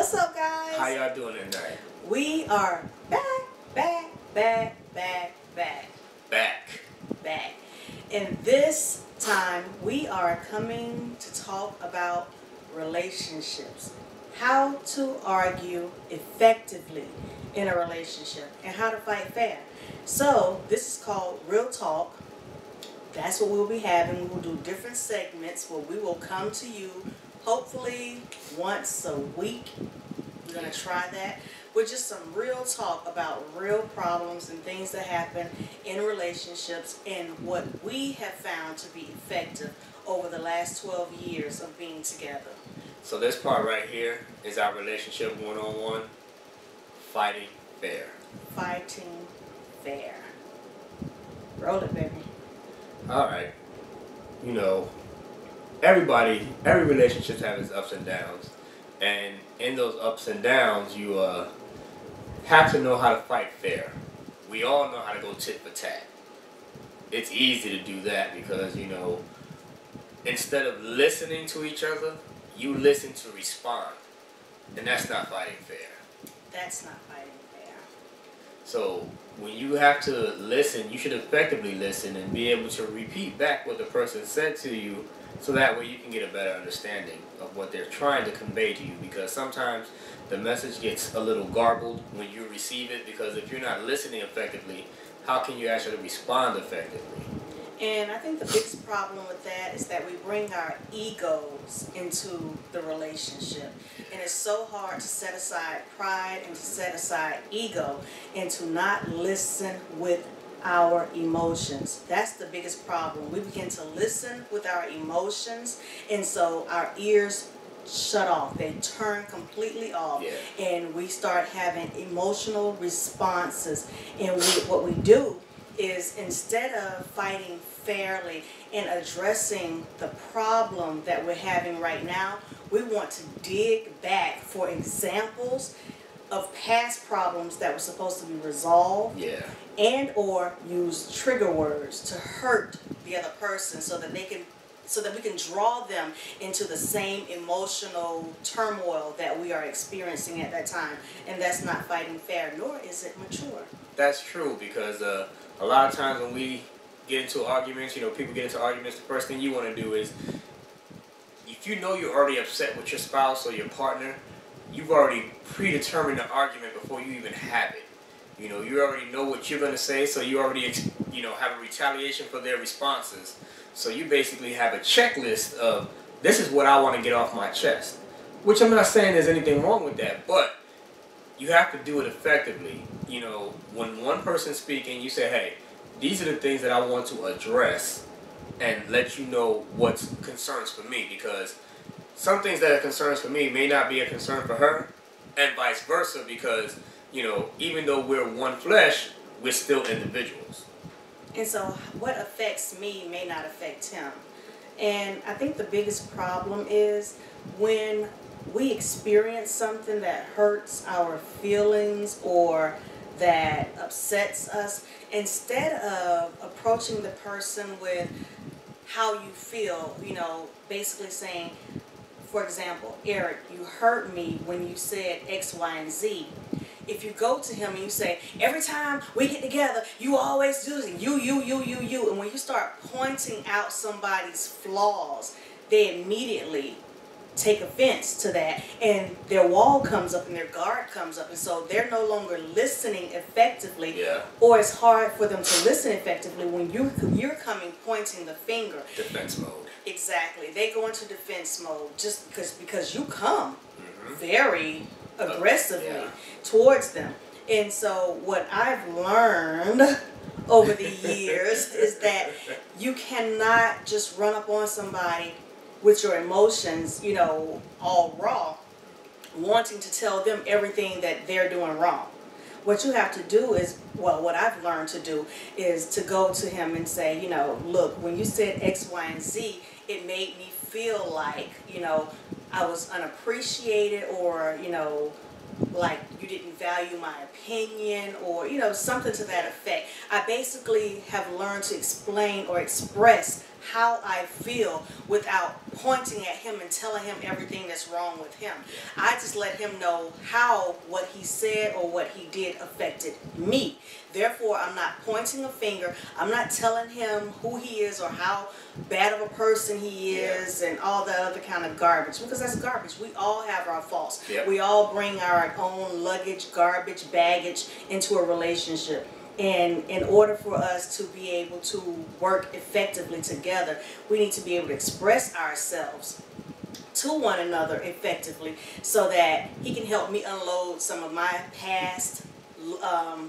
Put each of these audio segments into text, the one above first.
What's up, guys? How y'all doing tonight? We are back. And this time we are coming to talk about relationships. How to argue effectively in a relationship and how to fight fair. So this is called Real Talk. That's what we'll be having. We will do different segments where we will come to you hopefully once a week. We're going to try that with just some real talk about real problems and things that happen in relationships and what we have found to be effective over the last 12 years of being together. So this part right here is our relationship one-on-one, fighting fair. Fighting fair. Roll it, baby. Alright. You know, every relationship has its ups and downs. And in those ups and downs, you have to know how to fight fair. We all know how to go tit for tat. It's easy to do that because, you know, instead of listening to each other, you listen to respond. And that's not fighting fair. That's not fighting fair. So when you have to listen, you should effectively listen and be able to repeat back what the person said to you, so that way you can get a better understanding of what they're trying to convey to you. Because sometimes the message gets a little garbled when you receive it, because if you're not listening effectively, how can you actually respond effectively? And I think the biggest problem with that is that we bring our egos into the relationship. And it's so hard to set aside pride and to set aside ego and to not listen with our emotions. That's the biggest problem. We begin to listen with our emotions, and so our ears shut off. They turn completely off. Yeah. And we start having emotional responses. And what we do is, instead of fighting fairly and addressing the problem that we're having right now, we want to dig back for examples of past problems that were supposed to be resolved. Yeah. And or use trigger words to hurt the other person so that we can draw them into the same emotional turmoil that we are experiencing at that time. And that's not fighting fair, nor is it mature. That's true, because a lot of times when we get into arguments, you know, people get into arguments, the first thing you want to do is, if you know you're already upset with your spouse or your partner, you've already predetermined the argument before you even have it. You know, you already know what you're going to say, so you already, you know, have a retaliation for their responses. So you basically have a checklist of, this is what I want to get off my chest. Which I'm not saying there's anything wrong with that, but you have to do it effectively. You know, when one person's speaking, you say, hey, these are the things that I want to address, and let you know what's concerns for me, because some things that are concerns for me may not be a concern for her, and vice versa, because, you know, even though we're one flesh, we're still individuals. And so what affects me may not affect him. And I think the biggest problem is when we experience something that hurts our feelings or that upsets us, instead of approaching the person with how you feel, you know, basically saying, for example, Eric, you hurt me when you said X, Y, and Z. If you go to him and you say, every time we get together, you always do this, you. And when you start pointing out somebody's flaws, they immediately take offense to that. And their wall comes up and their guard comes up. And so they're no longer listening effectively. Yeah. Or it's hard for them to listen effectively when you're coming pointing the finger. Defense mode. Exactly. They go into defense mode just because you come very aggressively towards them. And so what I've learned over the years is that you cannot just run up on somebody with your emotions, you know, all raw, wanting to tell them everything that they're doing wrong. What you have to do is, well, what I've learned to do is to go to him and say, you know, look, when you said X, Y, and Z, it made me feel like, you know, I was unappreciated, or, you know, like you didn't value my opinion, or, you know, something to that effect. I basically have learned to explain or express how I feel without pointing at him and telling him everything that's wrong with him. I just let him know how what he said or what he did affected me. Therefore, I'm not pointing a finger. I'm not telling him who he is or how bad of a person he is and all that other kind of garbage, because that's garbage. We all have our faults. We all bring our own luggage, garbage, baggage into a relationship. And in order for us to be able to work effectively together, we need to be able to express ourselves to one another effectively, so that he can help me unload some of my past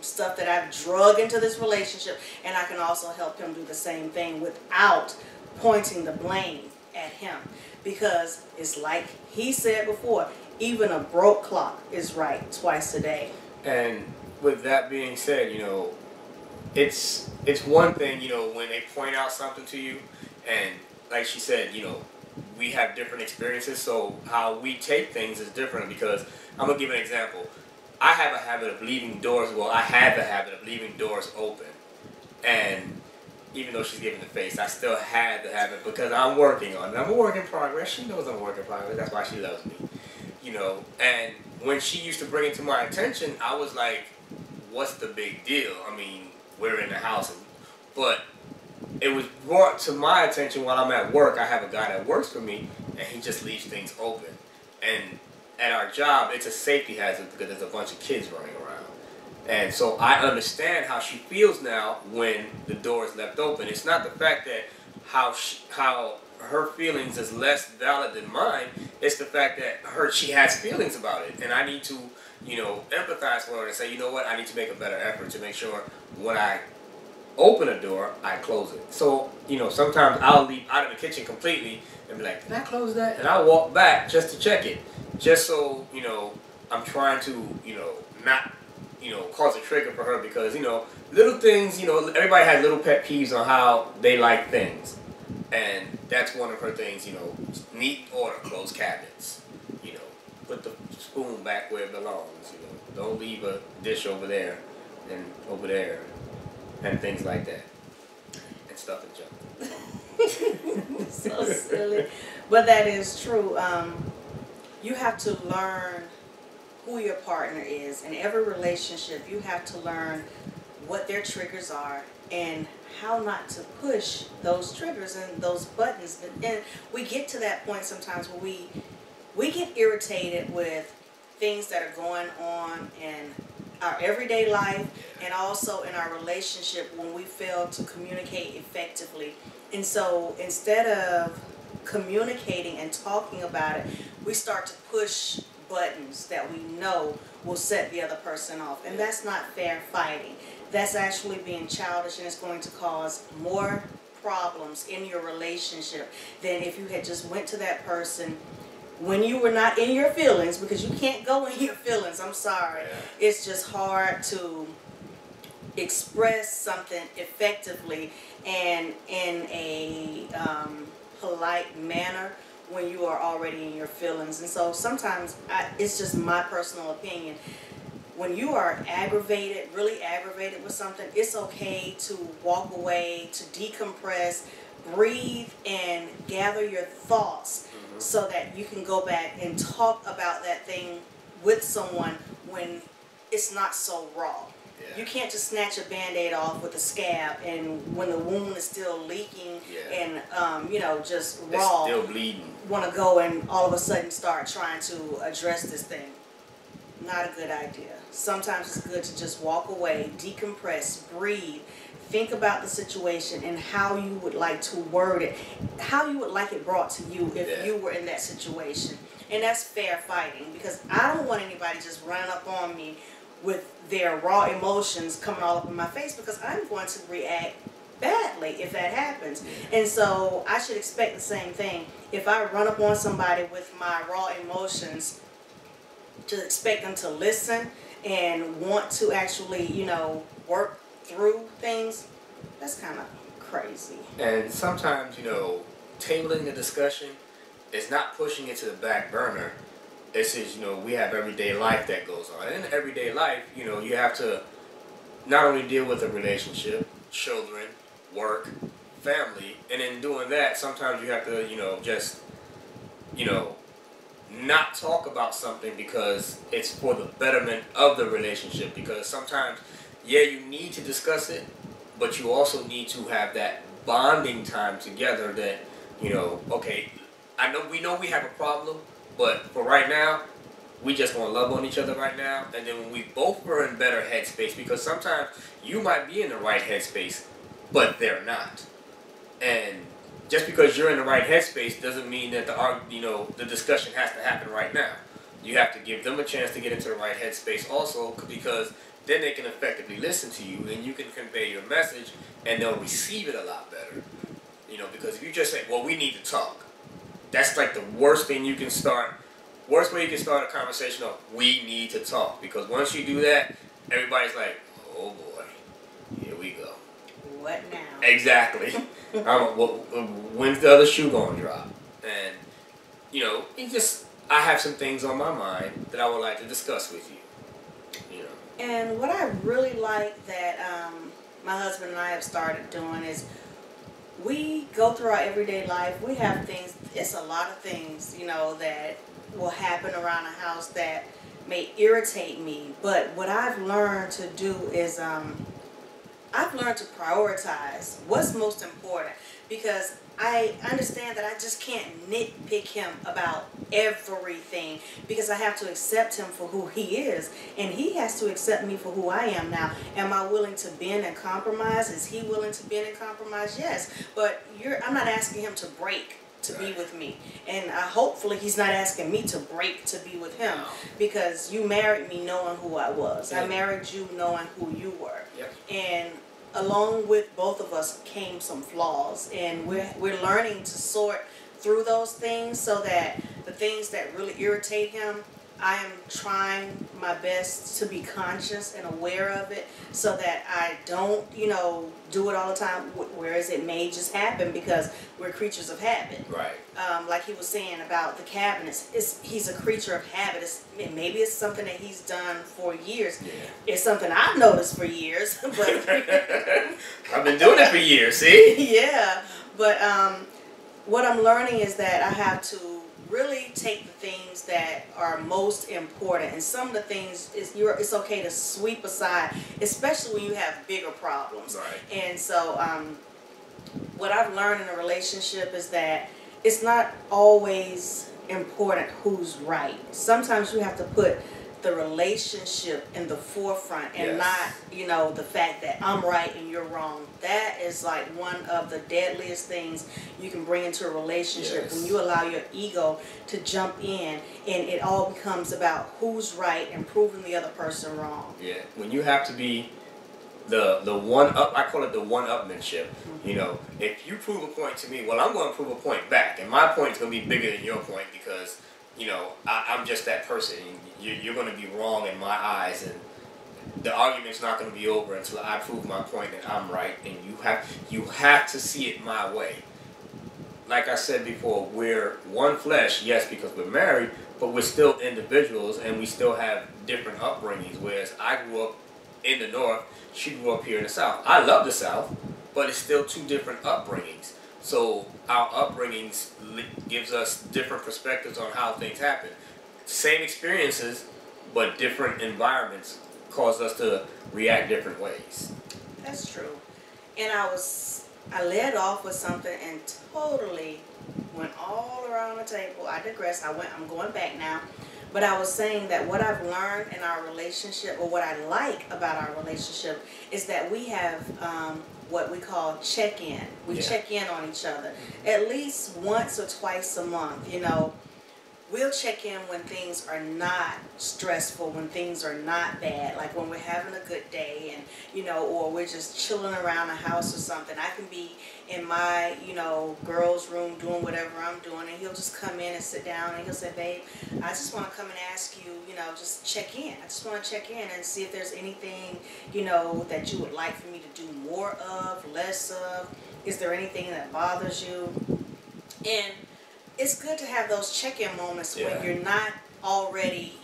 stuff that I've drug into this relationship, and I can also help him do the same thing without pointing the blame at him. Because it's like he said before, even a broke clock is right twice a day. And with that being said, you know, it's one thing, you know, when they point out something to you, and like she said, you know, we have different experiences, so how we take things is different. Because I'm gonna give an example. I have a habit of leaving doors. Well, I had the habit of leaving doors open, and even though she's giving the face, I still had the habit because I'm working on it. I'm a work in progress. She knows I'm a work in progress. That's why she loves me, you know. And when she used to bring it to my attention, I was like, "What's the big deal? I mean, we're in the house." But it was brought to my attention while I'm at work. I have a guy that works for me, and he just leaves things open. And at our job, it's a safety hazard because there's a bunch of kids running around. And so I understand how she feels now when the door is left open. It's not the fact that how her feelings is less valid than mine. It's the fact that she has feelings about it, and I need to, you know, empathize with her and say, you know what, I need to make a better effort to make sure when I open a door, I close it. So, you know, sometimes I'll leave out of the kitchen completely and be like, did I close that? And I'll walk back just to check it. Just so, you know, I'm trying to, you know, not, you know, cause a trigger for her, because, you know, little things, you know, everybody has little pet peeves on how they like things. And that's one of her things, you know, neat order, close cabinets, you know, put the spoon back where it belongs, you know, don't leave a dish over there and over there, and things like that, and stuff and junk. So silly, but that is true. You have to learn who your partner is. In every relationship, you have to learn what their triggers are and how not to push those triggers and those buttons. And we get to that point sometimes where we get irritated with things that are going on in our everyday life and also in our relationship when we fail to communicate effectively. And so instead of communicating and talking about it, we start to push buttons that we know will set the other person off. And that's not fair fighting. That's actually being childish, and it's going to cause more problems in your relationship than if you had just went to that person when you were not in your feelings, because you can't go in your feelings. I'm sorry. It's just hard to express something effectively and in a polite manner when you are already in your feelings. And so sometimes it's just my personal opinion. When you are aggravated, really aggravated with something, it's okay to walk away, to decompress, breathe, and gather your thoughts so that you can go back and talk about that thing with someone when it's not so raw. You can't just snatch a Band-Aid off with a scab, and when the wound is still leaking and you know, just raw, it's still bleeding, want to go and all of a sudden start trying to address this thing. Not a good idea. Sometimes it's good to just walk away, decompress, breathe, think about the situation and how you would like to word it, how you would like it brought to you if you were in that situation. And that's fair fighting, because I don't want anybody just running up on me with their raw emotions coming all up in my face, because I'm going to react badly if that happens. And so I should expect the same thing. If I run up on somebody with my raw emotions, to expect them to listen and want to actually, you know, work through things, that's kind of crazy. And sometimes, you know, tabling the discussion is not pushing it to the back burner. It's just, you know, we have everyday life that goes on. And in everyday life, you know, you have to not only deal with a relationship, children, work, family, and in doing that, sometimes you have to, just, you know, not talk about something because it's for the betterment of the relationship. Because sometimes, yeah, you need to discuss it, but you also need to have that bonding time together that, okay, we know we have a problem, but for right now, we just want to love on each other right now. And then when we both were in better headspace, because sometimes you might be in the right headspace, but they're not. And just because you're in the right headspace doesn't mean that the discussion has to happen right now. You have to give them a chance to get into the right headspace also, because then they can effectively listen to you and you can convey your message and they'll receive it a lot better. Because if you just say, well, we need to talk, that's like the worst way you can start a conversation of, we need to talk. Because once you do that, everybody's like, oh boy, here we go. What now? Exactly. When's the other shoe going to drop? And, I have some things on my mind that I would like to discuss with you. And what I really like that my husband and I have started doing is we go through our everyday life. We have things, it's a lot of things, that will happen around the house that may irritate me. But what I've learned to do is I've learned to prioritize what's most important, because I understand that I just can't nitpick him about everything, because I have to accept him for who he is, and he has to accept me for who I am now. Am I willing to bend and compromise? Is he willing to bend and compromise? Yes, but I'm not asking him to break to be with me, and hopefully he's not asking me to break to be with him, because you married me knowing who I was. I married you knowing who you were. Yep. And along with both of us came some flaws, and we're learning to sort through those things, so that the things that really irritate him, I am trying my best to be conscious and aware of it, so that I don't, do it all the time, whereas it may just happen because we're creatures of habit. Right. Like he was saying about the cabinets, he's a creature of habit. Maybe it's something that he's done for years. Yeah. It's something I've noticed for years. But I've been doing it for years, see? Yeah. But what I'm learning is that I have to really take the things that are most important, and some of the things it's okay to sweep aside, especially when you have bigger problems. Right. And so what I've learned in a relationship is that it's not always important who's right. Sometimes you have to put the relationship in the forefront, and not, the fact that I'm right and you're wrong. That is like one of the deadliest things you can bring into a relationship, when you allow your ego to jump in and it all becomes about who's right and proving the other person wrong. Yeah, when you have to be the one up, I call it the upmanship. If you prove a point to me, well, I'm going to prove a point back, and my point is going to be bigger than your point, because I'm just that person. You're going to be wrong in my eyes, and the argument's not going to be over until I prove my point that I'm right, and you have to see it my way. Like I said before, we're one flesh, yes, because we're married, but we're still individuals, and we still have different upbringings. Whereas I grew up in the North, she grew up here in the South. I love the South, but it's still two different upbringings. So our upbringings gives us different perspectives on how things happen. Same experiences, but different environments cause us to react different ways. That's true. And I led off with something and totally went all around the table. I digress. I'm going back now. But I was saying that what I've learned in our relationship, or what I like about our relationship, is that we have what we call check-in. We check in on each other at least once or twice a month. We'll check in when things are not stressful, when things are not bad, like when we're having a good day, and or we're just chilling around the house or something. I can be in my girls' room doing whatever I'm doing, and he'll just come in and sit down, and he'll say, babe, I just want to come and ask you, just check in. I just want to check in and see if there's anything that you would like for me to do more of, less of. Is there anything that bothers you? And it's good to have those check-in moments when you're not already,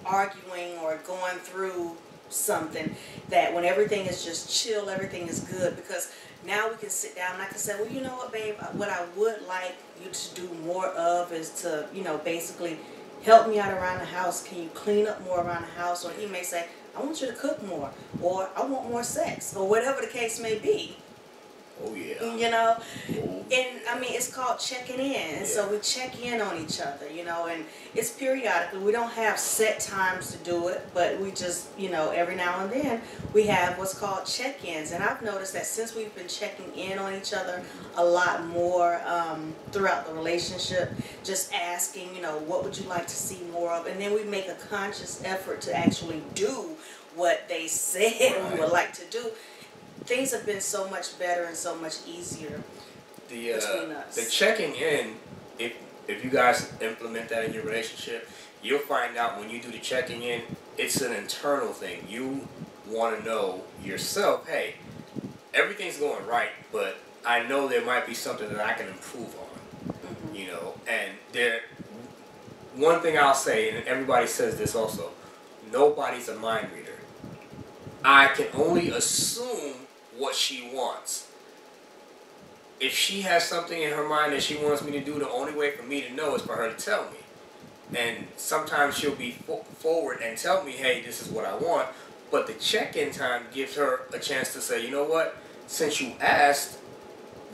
arguing or going through something, that when everything is just chill, everything is good, because now we can sit down and I can say, well, you know what, babe, what I would like you to do more of is to, basically help me out around the house. Can you clean up more around the house? Or he may say, I want you to cook more, or I want more sex, or whatever the case may be. Oh yeah. And I mean, it's called checking in. And so we check in on each other, and it's periodically. We don't have set times to do it, but we just, every now and then we have what's called check-ins. And I've noticed that since we've been checking in on each other a lot more throughout the relationship, just asking, what would you like to see more of? And then we make a conscious effort to actually do what they said we would like to do. Things have been so much better and so much easier between us. The checking in, if you guys implement that in your relationship, you'll find out when you do the checking in, it's an internal thing. You want to know yourself, hey, everything's going right, but I know there might be something that I can improve on. And one thing I'll say, and everybody says this also, nobody's a mind reader. I can only assume what she wants. If she has something in her mind that she wants me to do, the only way for me to know is for her to tell me. And sometimes she'll be forward and tell me, hey, this is what I want. But the check-in time gives her a chance to say, you know what, since you asked,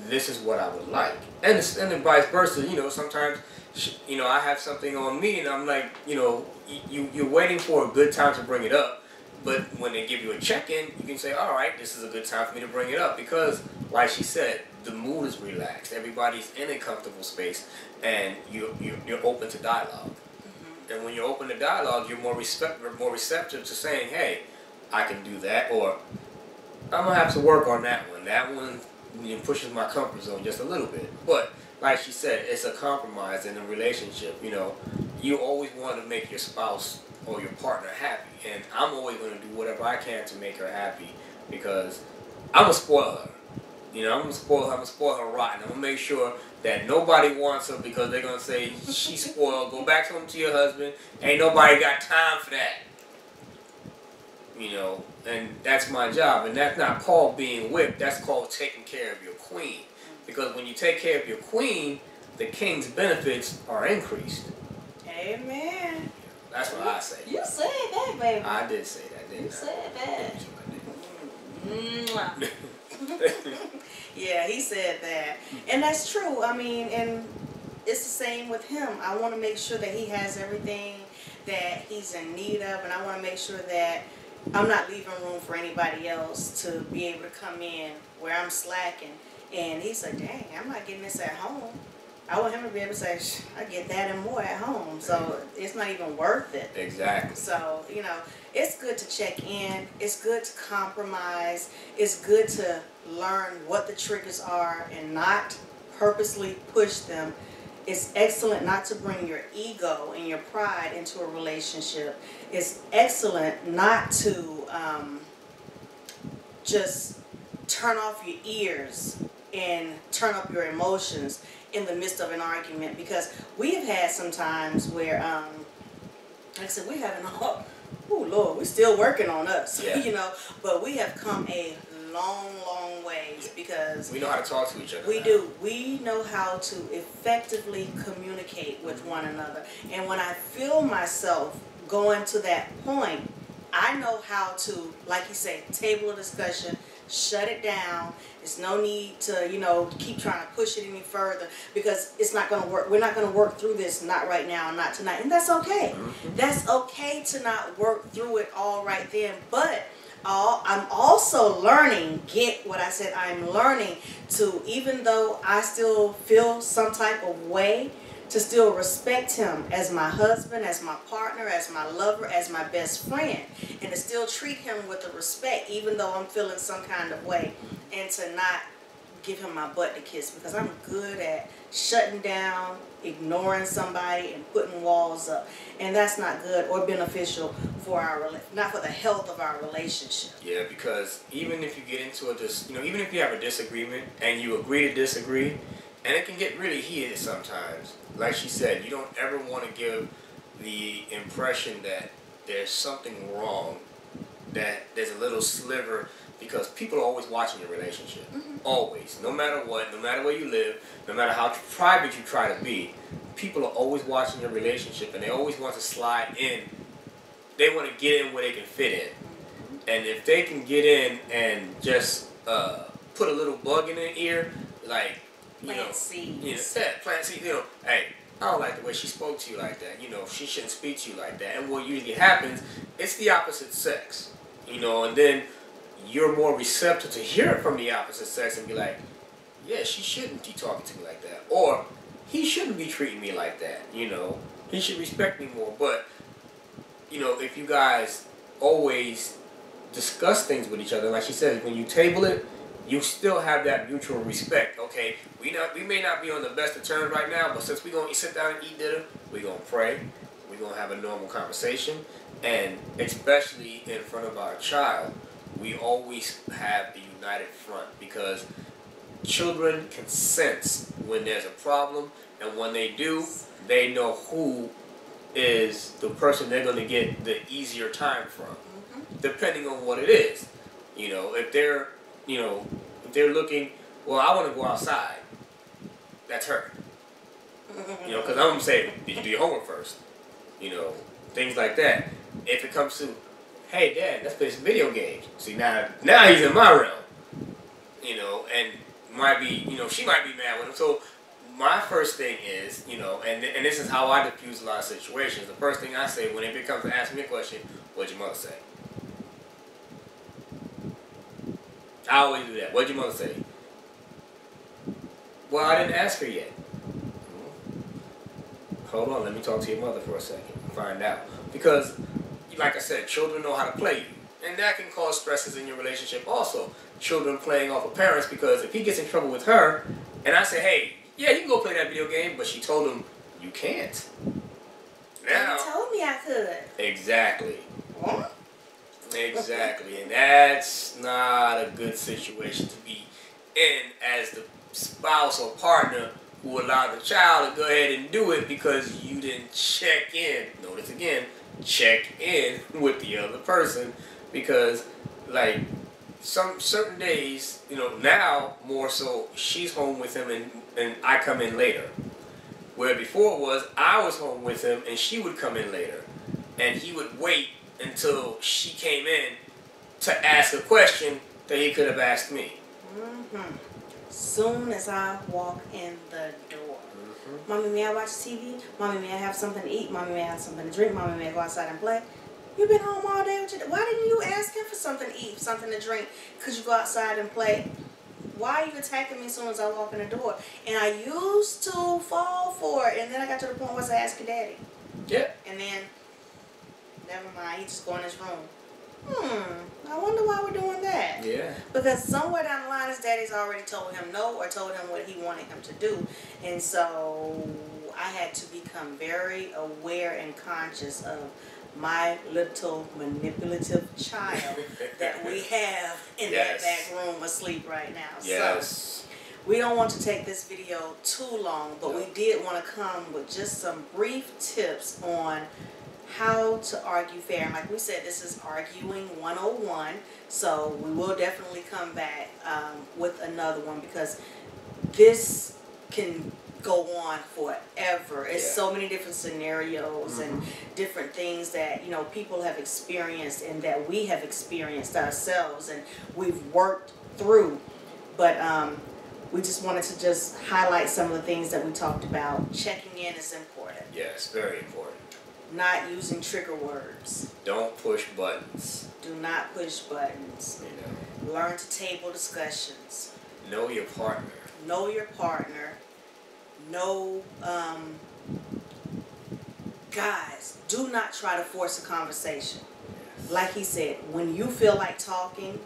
this is what I would like. And then vice versa, sometimes, I have something on me and I'm like, you're waiting for a good time to bring it up. But when they give you a check-in, you can say, all right, this is a good time for me to bring it up. Because, like she said, the mood is relaxed. Everybody's in a comfortable space. And you're open to dialogue. Mm-hmm. And when you're open to dialogue, you're more receptive to saying, hey, I can do that. Or, I'm going to have to work on that one. That one pushes my comfort zone just a little bit. But, like she said, it's a compromise in a relationship. You always want to make your spouse or your partner happy, and I'm always going to do whatever I can to make her happy, because I'm going to spoil her. I'm going to spoil her rotten. I'm going to make sure that nobody wants her because they're going to say, she's spoiled. Go back home to your husband. Ain't nobody got time for that. And that's my job. And that's not called being whipped. That's called taking care of your queen. Because when you take care of your queen, the king's benefits are increased. Amen. That's what I say. You said that, baby. I did say that, didn't I? You said that. Yeah, he said that. And that's true. I mean, and it's the same with him. I want to make sure that he has everything that he's in need of, and I want to make sure that I'm not leaving room for anybody else to be able to come in where I'm slacking. And he's like, dang, I'm not getting this at home. I want him to be able to say, I get that and more at home. So it's not even worth it. Exactly. So, it's good to check in. It's good to compromise. It's good to learn what the triggers are and not purposely push them. It's excellent not to bring your ego and your pride into a relationship. It's excellent not to just turn off your ears and turn up your emotions in the midst of an argument, because we have had some times where, like I said, we're having oh Lord, we're still working on us, but we have come a long ways, because we know how to talk to each other. We do. We know how to effectively communicate with one another. And when I feel myself going to that point, I know how to, like you say, table a discussion, shut it down. There's no need to, keep trying to push it any further, because it's not going to work. We're not going to work through this, not right now and not tonight. And that's okay. Mm-hmm. That's okay to not work through it all right then. But I'm also learning, get what I said, I'm learning to, even though I still feel some type of way, to still respect him as my husband, as my partner, as my lover, as my best friend, and to still treat him with the respect, even though I'm feeling some kind of way, and to not give him my butt to kiss, because I'm good at shutting down, ignoring somebody, and putting walls up, and that's not good or beneficial for not for the health of our relationship. Yeah, because even if you get into even if you have a disagreement and you agree to disagree, and it can get really heated sometimes. Like she said, you don't ever want to give the impression that there's something wrong that there's a little sliver, because people are always watching your relationship. Always. No matter what, no matter where you live, no matter how private you try to be, people are always watching your relationship, and they always want to slide in. They want to get in where they can fit in. And if they can get in and just put a little bug in their ear, like, plant seeds. Plant seeds, hey, I don't like the way she spoke to you like that. She shouldn't speak to you like that. And what usually happens, it's the opposite sex. And then you're more receptive to hear it from the opposite sex and be like, yeah, she shouldn't be talking to me like that. Or, he shouldn't be treating me like that. He should respect me more. But, if you guys always discuss things with each other, like she said, when you table it, you still have that mutual respect. Okay, we may not be on the best of terms right now, but since we're going to sit down and eat dinner, we're going to pray, we're going to have a normal conversation, and especially in front of our child, we always have a united front, because children can sense when there's a problem, and when they do, they know who is the person they're going to get the easier time from, depending on what it is. If they're looking, well, I want to go outside, that's her. Because I'm going to say, did you do your homework first? Things like that. If it comes to, hey, Dad, let's play some video games. See, now he's in my realm. And might be, she might be mad with him. So my first thing is, and this is how I diffuse a lot of situations. The first thing I say when it comes to asking me a question, what'd your mother say? I always do that. What'd your mother say? Well, I didn't ask her yet. Hold on, let me talk to your mother for a second and find out. Because, like I said, children know how to play you. And that can cause stresses in your relationship also. Children playing off of parents, because if he gets in trouble with her, and I say, hey, yeah, you can go play that video game, but she told him, you can't. Now, You told me I could. Exactly. What? Exactly. And that's not a good situation to be in as the spouse or partner who allowed the child to go ahead and do it because you didn't check in. Notice again, check in with the other person, because like some certain days, now more so she's home with him and I come in later. Where before it was I was home with him and she would come in later. And he would wait until she came in to ask a question that he could have asked me. Soon as I walk in the door. Mommy, may I watch TV? Mommy, may I have something to eat? Mommy, may I have something to drink? Mommy, may I go outside and play? You've been home all day. Why didn't you ask him for something to eat, something to drink? Could you go outside and play? Why are you attacking me as soon as I walk in the door? And I used to fall for it. And then I got to the point where I asked your daddy. Yep. And then, never mind, he just go in his room. I wonder why we're doing that. Yeah. Because somewhere down the line, his daddy's already told him no or told him what he wanted him to do. And so I had to become very aware and conscious of my little manipulative child that we have in that back room asleep right now. Yes. So we don't want to take this video too long, but we did want to come with just some brief tips on how to argue fair. And like we said, this is Arguing 101, so we will definitely come back with another one, because this can go on forever. It's so many different scenarios and different things that people have experienced and that we have experienced ourselves and we've worked through. But we just wanted to just highlight some of the things that we talked about. Checking in is important. Yes, very important. Not using trigger words. Don't push buttons. Do not push buttons. Learn to table discussions. Know your partner. Know your partner. Know, guys, do not try to force a conversation. Like he said, when you feel like talking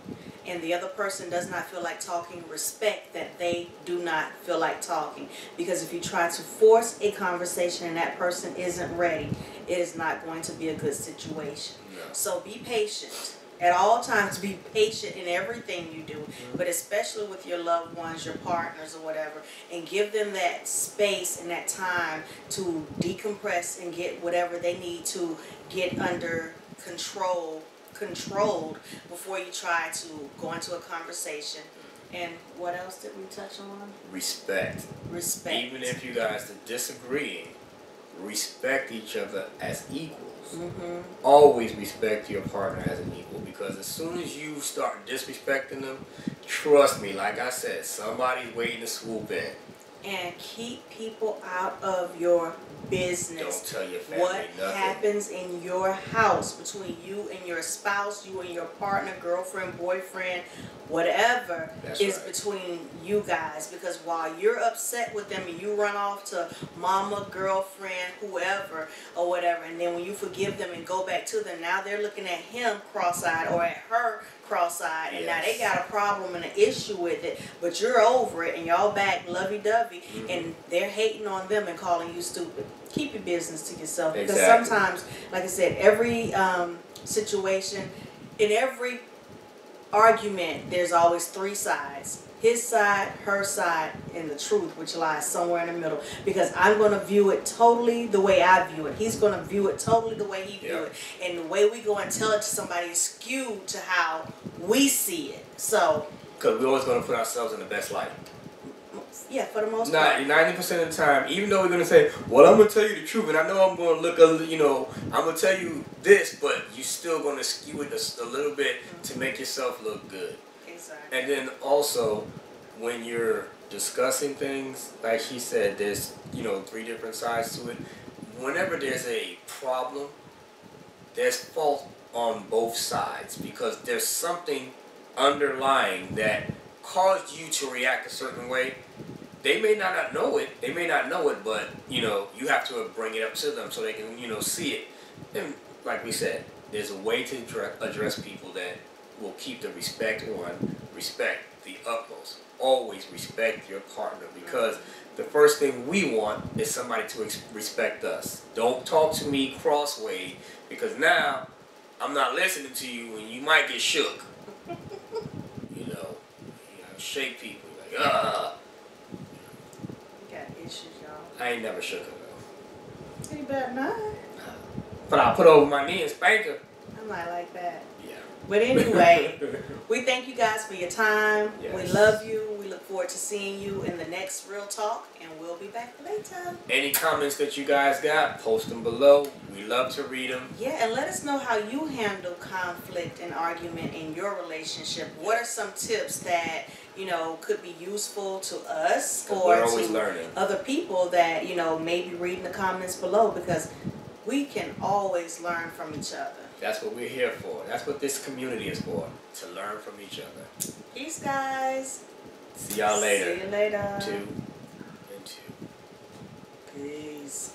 and the other person does not feel like talking, respect that they do not feel like talking. Because if you try to force a conversation and that person isn't ready, it is not going to be a good situation. So be patient. At all times, be patient in everything you do, but especially with your loved ones, your partners or whatever, and give them that space and that time to decompress and get whatever they need to get under control controlled before you try to go into a conversation. And what else did we touch on? Respect. Respect. Even if you guys are disagreeing, respect each other as equals. Mm-hmm. Always respect your partner as an equal, because as soon as you start disrespecting them, trust me, like I said, somebody's waiting to swoop in. And keep people out of your business. Don't tell your family what nothing. happens in your house between you and your spouse, you and your partner, girlfriend, boyfriend, whatever, That's is right. between you guys. Because while you're upset with them and you run off to mama, girlfriend, whoever or whatever, and then when you forgive them and go back to them, now they're looking at him cross-eyed or at her cross-eyed, and now they got a problem and an issue with it, but you're over it and y'all back lovey-dovey, and they're hating on them and calling you stupid. Keep your business to yourself. Because sometimes, like I said, every situation, in every argument, there's always three sides. His side, her side, and the truth, which lies somewhere in the middle. Because I'm going to view it totally the way I view it. He's going to view it totally the way he view it. And the way we go and tell it to somebody is skewed to how we see it. So, because we're always going to put ourselves in the best light. Yeah, for the most part. 90% of the time, even though we're going to say, well, I'm going to tell you the truth, and I know I'm going to look, I'm going to tell you this, but you're still going to skew it a little bit to make yourself look good. Exactly. And then also, when you're discussing things, like she said, there's, three different sides to it. Whenever there's a problem, there's fault on both sides, because there's something underlying that caused you to react a certain way. They may not know it. They may not know it, but, you have to bring it up to them so they can, see it. And like we said, there's a way to address people that will keep the respect the utmost. Always respect your partner, because the first thing we want is somebody to respect us. Don't talk to me crossway, because now I'm not listening to you and you might get shook. Shake people like, Got issues, y'all. I ain't never shook her though. You better not. But I put over my knee and spank her. I'm not like that. Yeah. But anyway, we thank you guys for your time. Yes. We love you. We look forward to seeing you in the next Real Talk, and we'll be back later. Any comments that you guys got, post them below. We love to read them. Yeah, and let us know how you handle conflict and argument in your relationship. What are some tips that, could be useful to us or to other people that, maybe read in the comments below, because we can always learn from each other. That's what we're here for. That's what this community is for, to learn from each other. Peace, guys. See y'all later. See you later. 2 and 2. Peace.